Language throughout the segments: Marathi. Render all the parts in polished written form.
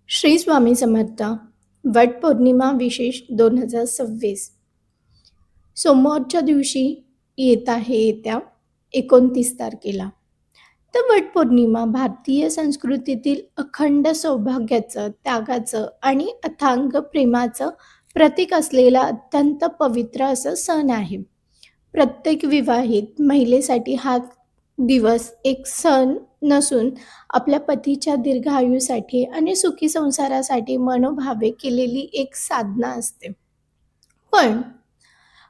श्री स्वामी समर्थ वटपौर्णिमा विशेष 2026 सोमवारच्या दिवशी येत आहे येत्या 29 तारखेला. तर वटपौर्णिमा भारतीय संस्कृतीतील अखंड सौभाग्याचं, त्यागाचं आणि अथांग प्रेमाचं प्रतीक असलेला अत्यंत पवित्र असं सण आहे. प्रत्येक विवाहित महिलेसाठी हा दिवस एक सण नसून आपल्या पतीच्या दीर्घायुसाठी आणि सुखी संसारासाठी मनोभावे केलेली एक साधना असते. पण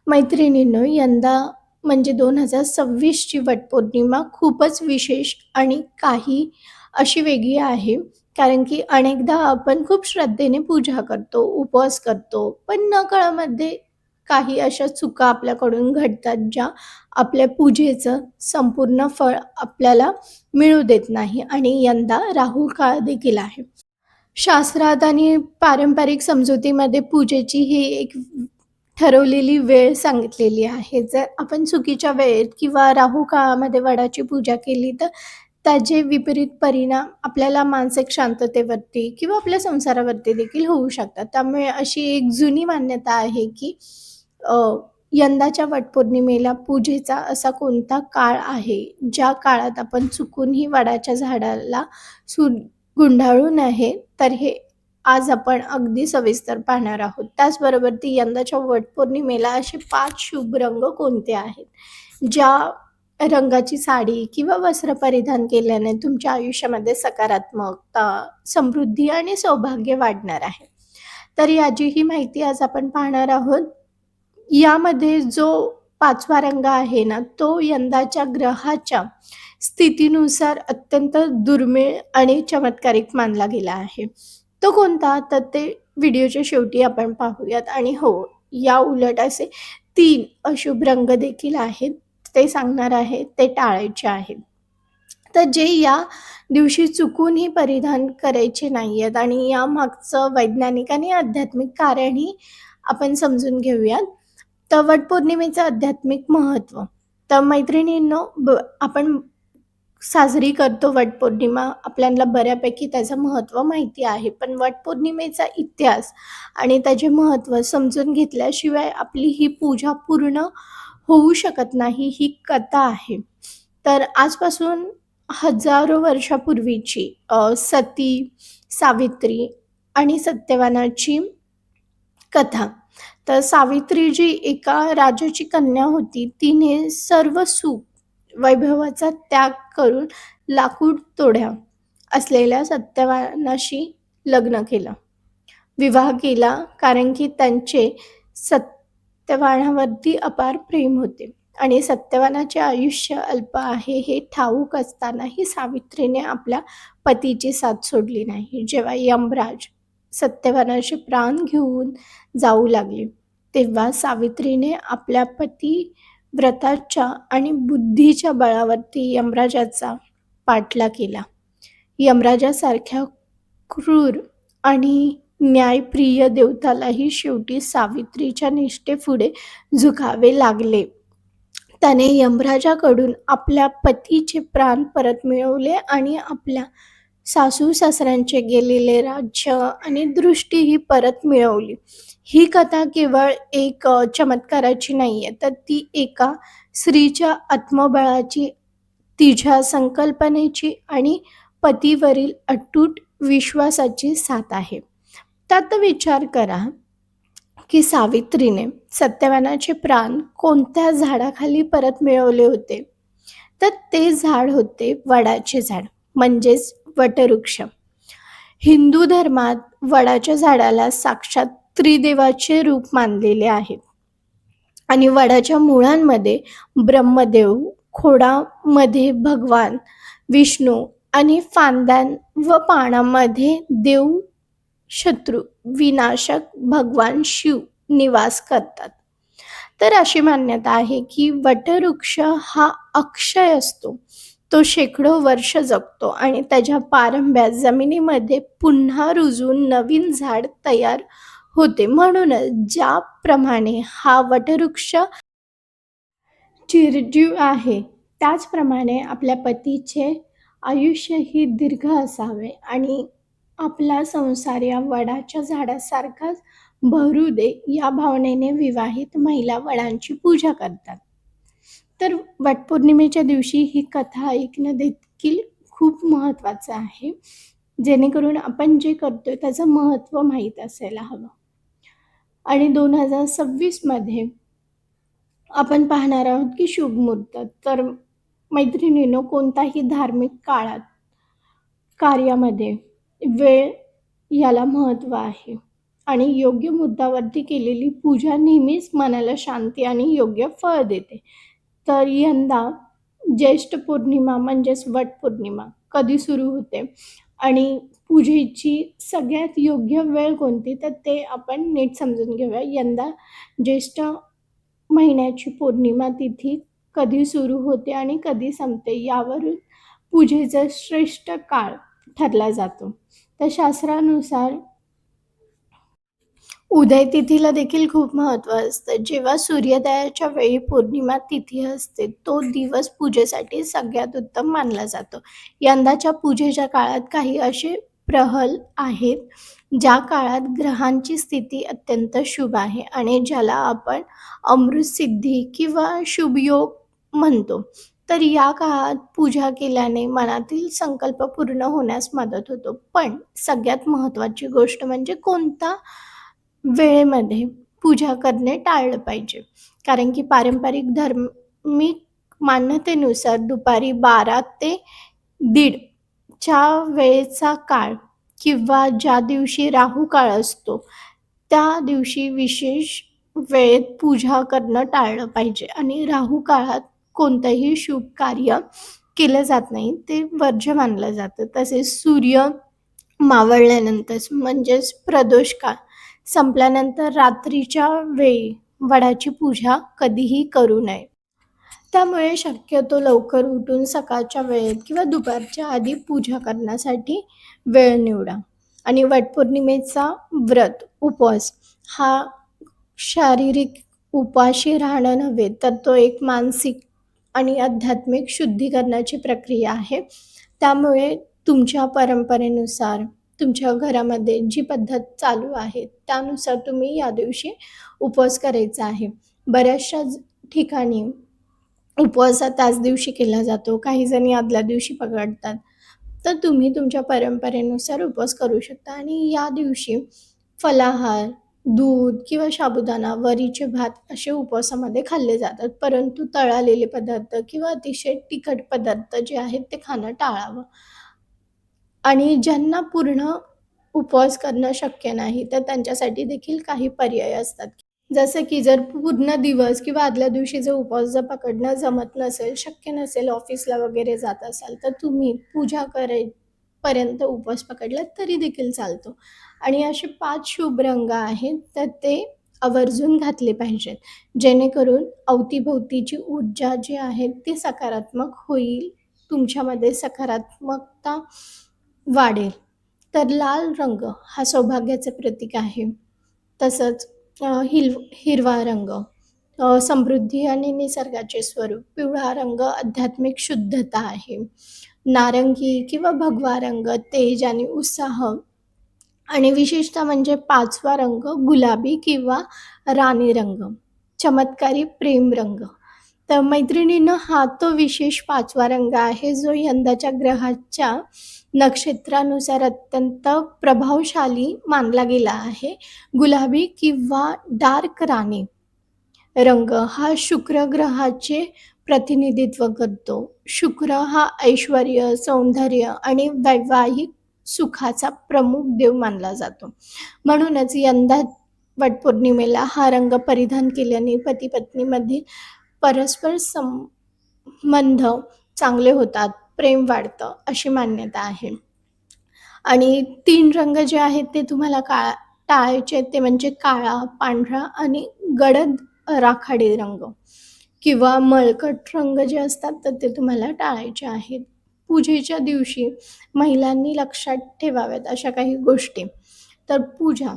मैत्रिणींनो, यंदा म्हणजे 2026 ची वटपौर्णिमा खूपच विशेष आणि काही अशी वेगळी आहे. कारण की अनेकदा आपण खूप श्रद्धेने पूजा करतो, उपवास करतो, पण नकळतमध्ये काही अशा चुका आपल्याकडून घडतात, ज्या आपल्या पूजेचं संपूर्ण फळ आपल्याला मिळू देत नाही आणि यंदा राहू काळ देखील आहे. शास्त्रात आणि पारंपरिक समजुतीमध्ये पूजेची ही एक ठरवलेली वेळ सांगितलेली आहे. जर आपण चुकीच्या वेळेत किंवा राहू काळामध्ये वडाची पूजा केली, तर त्याचे विपरीत परिणाम आपल्याला मानसिक शांततेवरती किंवा आपल्या संसारावरती देखील होऊ शकतात. त्यामुळे अशी एक जुनी मान्यता आहे, की अ, यंदाच्या वटपौर्णिमेला पूजेचा असा कोणता काळ आहे, ज्या काळात आपण चुकूनही वडाच्या झाडाला गुंडाळू नये. तर हे आज आपण अगदी सविस्तर पाहणार आहोत. त्याचबरोबर ती यंदाच्या वटपौर्णिमेला असे 5 शुभ रंग कोणते आहेत, ज्या रंगाची साडी किंवा वस्त्र परिधान केल्याने तुमच्या आयुष्यामध्ये सकारात्मकता, समृद्धी आणि सौभाग्य वाढणार आहे. तर याची ही माहिती आज आपण पाहणार आहोत. यामध्ये जो 5वा रंग आहे ना, तो यंदाच्या ग्रहाच्या स्थितीनुसार अत्यंत दुर्मिळ आणि चमत्कारिक मानला गेला आहे. तो कोणता? तर ते व्हिडिओच्या शेवटी आपण पाहूयात. आणि हो, या उलट असे 3 अशुभ रंग देखील आहेत. ते सांगणार आहे, ते टाळायचे आहेत. तर जे या दिवशी चुकूनही परिधान करायचे नाहीयेत आणि यामागचं वैज्ञानिक आणि आध्यात्मिक कारणही आपण समजून घेऊयात. तर वटपौर्णिमेचं आध्यात्मिक महत्त्व. तर मैत्रिणींनो, आपण साजरी करतो वटपौर्णिमा. आपल्याला बऱ्यापैकी त्याचं महत्त्व माहिती आहे. पण वटपौर्णिमेचा इतिहास आणि त्याचे महत्त्व समजून घेतल्याशिवाय आपली ही पूजा पूर्ण होऊ शकत नाही, ही कथा आहे. तर आजपासून हजारो वर्षापूर्वीची सती, सावित्री आणि सत्यवानाची कथा. तर सावित्री जी एका राजाची कन्या होती, तिने सर्व सुख, वैभवाचा त्याग करून लाकूड तोड्या असलेल्या सत्यवानाशी लग्न केलं. विवाह केला, कारण की त्यांचे सत्यवानावरती अपार प्रेम होते आणि सत्यवानाचे आयुष्य अल्प आहे हे ठाऊक असतानाही सावित्रीने आपल्या पतीची साथ सोडली नाही. जेव्हा यमराज सत्यवानाचे प्राण घेऊन जाऊ लागले, तेव्हा सावित्रीने आपल्या पतिव्रताच्या आणि बुद्धीच्या बळावरती यमराजाचा पाठलाग केला. यमराजासारख्या क्रूर आणि न्यायप्रिय देवतालाही शेवटी सावित्रीच्या निष्ठेपुढे झुकावे लागले. त्याने यमराजाकडून आपल्या पतीचे प्राण परत मिळवले आणि आपल्या सासू-सासऱ्यांचे गेलेले राज्य आणि दृष्टीही परत मिळवली. ही कथा केवळ एक चमत्काराची नाहीये, तर ती एका स्त्रीच्या आत्मबळाची, तिच्या संकल्पनेची आणि पतीवरील अतूट विश्वासाची साथ आहे. तर आता विचार करा, की सावित्रीने सत्यवानाचे प्राण कोणत्या झाडाखाली परत मिळवले होते? तर ते झाड होते वडाचे झाड, म्हणजेच वटवृक्ष. हिंदू धर्मात वडाच्या झाडाला साक्षात त्रिदेवाचे रूप मानलेले आहे आणि वडाच्या मुळांमध्ये ब्रह्मदेव, खोडामध्ये भगवान विष्णू आणि फांद्यां व पानांमध्ये देव शत्रू विनाशक भगवान शिव निवास करतात. तर अशी मान्यता आहे, की वटवृक्ष हा अक्षय असतो. तो शेकडो वर्ष जगतो आणि त्याच्या पारंब्यात जमिनीमध्ये पुन्हा रुजून नवीन झाड तयार होते. म्हणूनच ज्याप्रमाणे हा वटवृक्ष चिरंजीव आहे, त्याचप्रमाणे आपल्या पतीचे आयुष्यही दीर्घ असावे आणि आपला संसार या वडाच्या झाडासारखाच बहरू दे या भावनेने विवाहित महिला वडांची पूजा करतात. तर वटपौर्णिमेच्या दिवशी ही कथा ऐकणं देखील खूप महत्त्वाचं आहे. जेणेकरून आपण जे करतोय त्याचं महत्त्व माहीत असायला हवं. आणि 2026 मध्ये आपण पाहणार आहोत की शुभ मुहूर्त. तर मैत्रिणींनो, कोणताही धार्मिक काळात कार्यामध्ये वेळ याला महत्त्व आहे आणि योग्य मुद्द्यावरती केलेली पूजा नेहमीच मनाला शांती आणि योग्य फळ देते. तर यंदा ज्येष्ठ पौर्णिमा म्हणजेच वटपौर्णिमा कधी सुरू होते आणि पूजेची सगळ्यात योग्य वेळ कोणती, तर ते आपण नीट समजून घेऊया. यंदा ज्येष्ठ महिन्याची पौर्णिमा तिथी कधी सुरू होते आणि कधी संपते यावरून पूजेचा श्रेष्ठ काळ ठरला जातो. तर शास्त्रानुसार उदय तिथीला देखील खूप महत्त्व असतं. जेव्हा सूर्योदयाच्या वेळी पौर्णिमा तिथी असते, तो दिवस पूजेसाठी सगळ्यात उत्तम मानला जातो. यंदाच्या पूजेच्या काळात काही असे प्रहल आहेत, ज्या काळात ग्रहांची स्थिती अत्यंत शुभ आहे आणि ज्याला आपण अमृतसिद्धी किंवा शुभयोग म्हणतो. तर या काळात पूजा केल्याने मनातील संकल्प पूर्ण होण्यास मदत होतो. पण सगळ्यात महत्त्वाची गोष्ट म्हणजे कोणता वेळेमध्ये पूजा करणे टाळलं पाहिजे. कारण की पारंपरिक धार्मिक मान्यतेनुसार दुपारी 12 ते 1:30 च्या वेळेचा काळ किंवा ज्या दिवशी राहू काळ असतो, त्या दिवशी विशेष वेळेत पूजा करणं टाळलं पाहिजे आणि राहू काळात कोणतंही शुभ कार्य केलं जात नाही. ते वर्ज्य मानलं जातं. तसेच सूर्य मावळल्यानंतर म्हणजेच प्रदोष काळ संपल्यानंतर रात्रीच्या वेळी वडाची पूजा कधीही करू नये. त्यामुळे शक्यतो लवकर उठून सकाळच्या वेळेत किंवा दुपारच्या आधी पूजा करण्यासाठी वेळ निवडा. आणि वटपौर्णिमेचा व्रत, उपवास हा शारीरिक उपाशी राहणं नव्हे, तर तो एक मानसिक आणि आध्यात्मिक शुद्धीकरणाची प्रक्रिया आहे. त्यामुळे तुमच्या परंपरेनुसार, तुमच्या घरामध्ये जी पद्धत चालू आहे, त्यानुसार तुम्ही या दिवशी उपवास करायचा आहे. बऱ्याचशा ठिकाणी उपवास हा त्याच दिवशी केला जातो. काही जणी आदल्या दिवशी पकडतात. तर तुम्ही तुमच्या परंपरेनुसार उपवास करू शकता आणि या दिवशी फलाहार, दूध किंवा साबुदाणा, वरीचे भात असे उपवासामध्ये खाल्ले जातात. परंतु तळलेले पदार्थ किंवा अतिशय तिखट पदार्थ जे आहेत ते खाणं टाळावं. आणि ज्यांना पूर्ण उपवास करणं शक्य नाही, तर त्यांच्यासाठी देखील काही पर्याय असतात. जसं की जर पूर्ण दिवस किंवा आदल्या दिवशी जर उपवास जर पकडणं जमत नसेल, शक्य नसेल, ऑफिसला वगैरे जात असाल, तर तुम्ही पूजा पर्यंत उपवास पकडला तरी देखील चालतो. आणि असे 5 शुभ रंग आहेत, तर ते आवर्जून घातले पाहिजेत. जेणेकरून अवतीभोवतीची ऊर्जा जी आहे ती सकारात्मक होईल. तुमच्यामध्ये सकारात्मकता वाढेल. तर लाल रंग हा सौभाग्याचं प्रतीक आहे. तसंच हिरवा रंग समृद्धी आणि निसर्गाचे स्वरूप. पिवळा रंग आध्यात्मिक शुद्धता आहे. नारंगी किंवा भगवा रंग तेज आणि उत्साह आणि विशेषतः म्हणजे 5वा रंग गुलाबी किंवा राणी रंग, चमत्कारी प्रेम रंग. तर मैत्रिणींनो, हा तो विशेष 5वा रंग आहे, जो यंदाच्या ग्रहाच्या नक्षत्रानुसार अत्यंत प्रभावशाली मानला गेला आहे. गुलाबी किंवा डार्क राणी रंग हा शुक्र ग्रहाचे प्रतिनिधित्व करतो. शुक्र हा ऐश्वर्य, सौंदर्य आणि वैवाहिक सुखाचा प्रमुख देव मानला जातो. म्हणूनच यंदा वटपौर्णिमेला हा रंग परिधान केल्याने पती-पत्नीमध्ये परस्पर संबंध चांगले होतात, प्रेम वाढतं अशी मान्यता आहे. आणि 3 रंग जे आहेत ते तुम्हाला टाळायचे आहेत, ते म्हणजे काळा, पांढरा आणि गडद राखाडी रंग किंवा मळकट रंग जे असतात, तर ते तुम्हाला टाळायचे आहेत. पूजेच्या दिवशी महिलांनी लक्षात ठेवाव्यात अशा काही गोष्टी. तर पूजा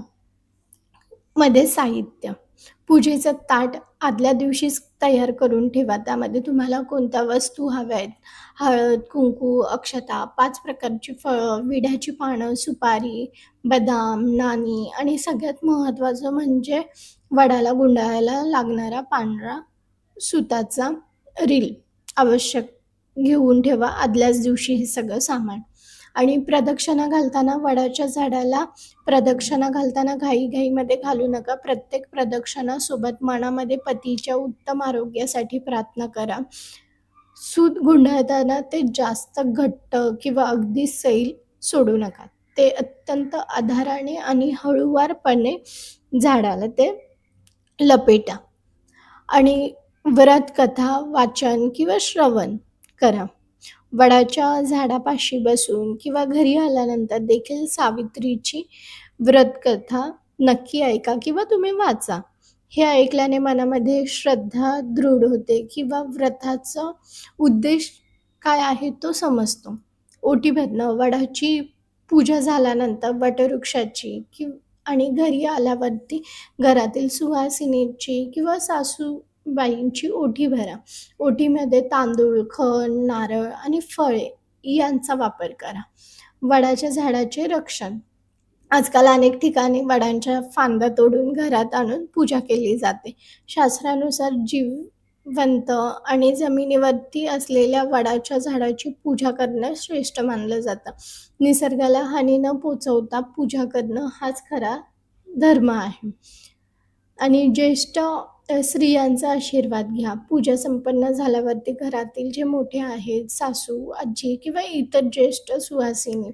मध्ये साहित्य. पूजेचं ताट आदल्या दिवशीच तयार करून ठेवा. त्यामध्ये तुम्हाला कोणत्या वस्तू हव्या आहेत, हळद, कुंकू, अक्षता, 5 प्रकारची फळं, विड्याची पानं, सुपारी, बदाम, नाणी आणि सगळ्यात महत्त्वाचं म्हणजे वडाला गुंडाळायला लागणारा पांढरा सुताचा रील आवश्यक घेऊन ठेवा आदल्याच दिवशी हे सगळं सामान. आणि प्रदक्षिणा घालताना वडाच्या झाडाला प्रदक्षिणा घालताना घाईघाईमध्ये घालू नका. प्रत्येक प्रदक्षिणासोबत मनामध्ये पतीच्या उत्तम आरोग्यासाठी प्रार्थना करा. सूत गुंडाळताना ते जास्त घट्ट किंवा अगदी सैल सोडू नका. ते अत्यंत आधाराने आणि हळूवारपणे झाडाला ते लपेटा. आणि व्रत कथा वाचन किंवा श्रवण करा. वडाच्या झाडापाशी बसून किंवा घरी आल्यानंतर देखील सावित्रीची व्रतकथा नक्की ऐका किंवा तुम्ही वाचा. हे ऐकल्याने मनामध्ये श्रद्धा दृढ होते किंवा व्रताचा उद्देश काय आहे तो समजतो. ओटी भरणं, वडाची पूजा झाल्यानंतर वटवृक्षाची आणि घरी आल्यावरती घरातील सुवासिनीची किंवा सासूबाईंची ओटी भरा. ओटीमध्ये तांदूळ, खण, नारळ आणि फळे यांचा वापर करा. वडाच्या झाडाचे रक्षण. आजकाल अनेक ठिकाणी वडांच्या फांद्या तोडून घरात आणून पूजा केली जाते. शास्त्रानुसार जिवंत आणि जमिनीवरती असलेल्या वडाच्या झाडाची पूजा करणं श्रेष्ठ मानलं जातं. निसर्गाला हानी न पोचवता पूजा करणं हाच खरा धर्म आहे. आणि ज्येष्ठ स्त्रियांचा आशीर्वाद घ्या. पूजा संपन्न झाल्यावरती घरातील जे मोठे आहेत, सासू, आजी किंवा इतर ज्येष्ठ सुवासिनी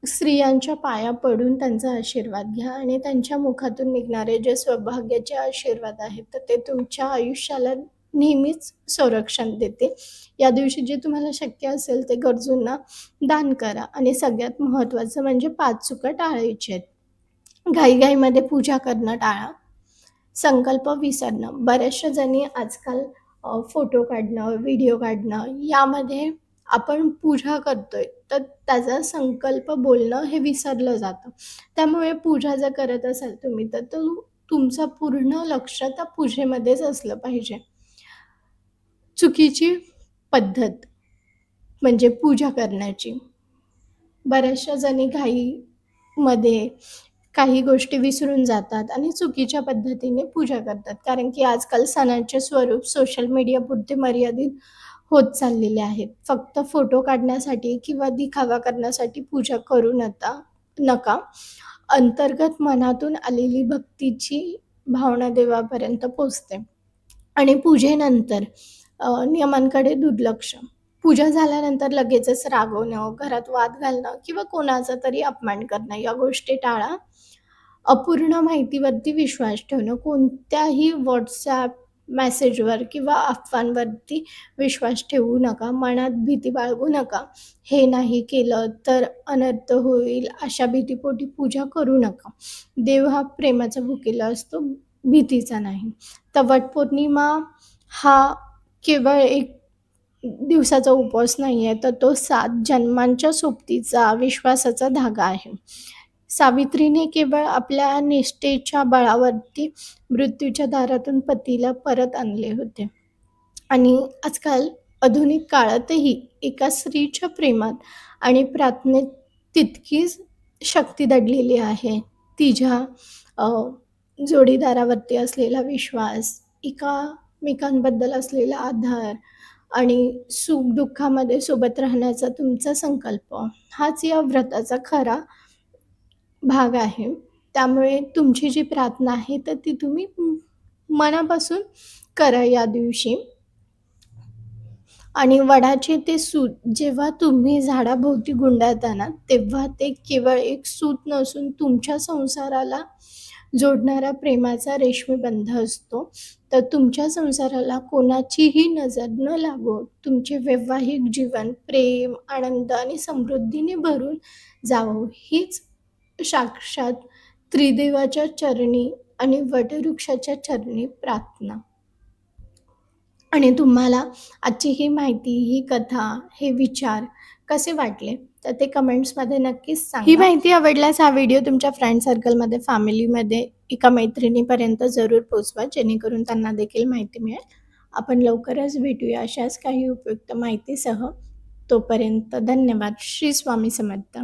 स्त्रियांच्या पाया पडून त्यांचा आशीर्वाद घ्या आणि त्यांच्या मुखातून निघणारे जे सौभाग्याचे आशीर्वाद आहेत तर ते तुमच्या आयुष्याला नेहमीच संरक्षण देते. या दिवशी जे तुम्हाला शक्य असेल ते गरजूंना दान करा. आणि सगळ्यात महत्त्वाचं म्हणजे 5 चुका टाळायच्या आहेत. घाईघाईमध्ये पूजा करणं टाळा. संकल्प विसरणं. बऱ्याचशा जणी आजकाल फोटो काढणं, व्हिडिओ काढणं यामध्ये आपण पूजा करतोय तर त्याचा संकल्प बोलणं हे विसरलं जातं. त्यामुळे पूजा जर करत असाल तुम्ही तर तुमचं पूर्ण लक्ष त्या पूजेमध्येच असलं पाहिजे. चुकीची पद्धत म्हणजे पूजा करण्याची. बऱ्याचशा जणी घाईमध्ये काही गोष्टी विसरून जातात आणि चुकीच्या पद्धतीने पूजा करतात. कारण की आजकाल सणांचे स्वरूप सोशल मीडियापुरते मर्यादित होत चाललेले आहेत. फक्त फोटो काढण्यासाठी किंवा दिखावा करण्यासाठी पूजा करू नका. अंतर्गत मनातून आलेली भक्तीची भावना देवापर्यंत पोचते. आणि पूजेनंतर नियमांकडे दुर्लक्ष. पूजा झाल्यानंतर लगेचच रागवणं, घरात वाद घालणं किंवा कोणाचा तरी अपमान करणं या गोष्टी टाळा. अपूर्ण माहितीवरती विश्वास ठेवणं. कोणत्याही व्हॉट्सॲप मेसेजवर किंवा अफवांवरती विश्वास ठेवू नका. मनात भीती बाळगू नका. हे नाही केलं तर अनर्थ होईल अशा भीतीपोटी पूजा करू नका. देव हा प्रेमाचा भुकेला असतो, भीतीचा नाही. तर वटपौर्णिमा हा केवळ एक दिवसाचा उपवास नाही आहे तर तो 7 जन्मांच्या सोबतीचा विश्वासाचा धागा आहे. सावित्रीने केवळ आपल्या निष्ठेच्या बळावरती मृत्यूच्या दारातून पतीला परत आणले होते. आणि आजकाल आधुनिक काळातही एका स्त्रीच्या प्रेमात आणि प्रार्थनेत तितकीच शक्ती दडलेली आहे. तिच्या जोडीदारावरती असलेला विश्वास, एकमेकांबद्दल असलेला आधार आणि सुख-दुःखामध्ये सोबत राहण्याचा तुमचा संकल्प हाच या व्रताचा खरा भाग आहे. त्यामुळे तुमची जी प्रार्थना आहे तर ती तुम्ही मनापासून करा या दिवशी. आणि वडाचे ते सूत जेव्हा तुम्ही झाडाभोवती गुंडाळता ना तेव्हा ते केवळ एक सूत नसून तुमच्या संसाराला जोडणारा प्रेमाचा रेशमी बंध असतो. तर तुमच्या संसाराला कोणाचीही नजर न लागो तुमचे वैवाहिक जीवन प्रेम, आनंद आणि समृद्धीने भरून जावो हीच साक्षात त्रिदेवाच्या चरणी आणि वटवृक्षाच्या चरणी प्रार्थना. आणि तुम्हाला आजची ही माहिती, ही कथा, हे विचार कसे वाटले तर ते कमेंट्समध्ये नक्कीच सांगा. ही माहिती आवडल्यास हा व्हिडिओ तुमच्या फ्रेंड सर्कलमध्ये, फॅमिलीमध्ये एका मैत्रिणीपर्यंत जरूर पोहोचवा, जेणेकरून त्यांना देखील माहिती मिळेल. आपण लवकरच भेटूया अशाच काही उपयुक्त माहितीसह. तोपर्यंत धन्यवाद. श्री स्वामी समर्थ.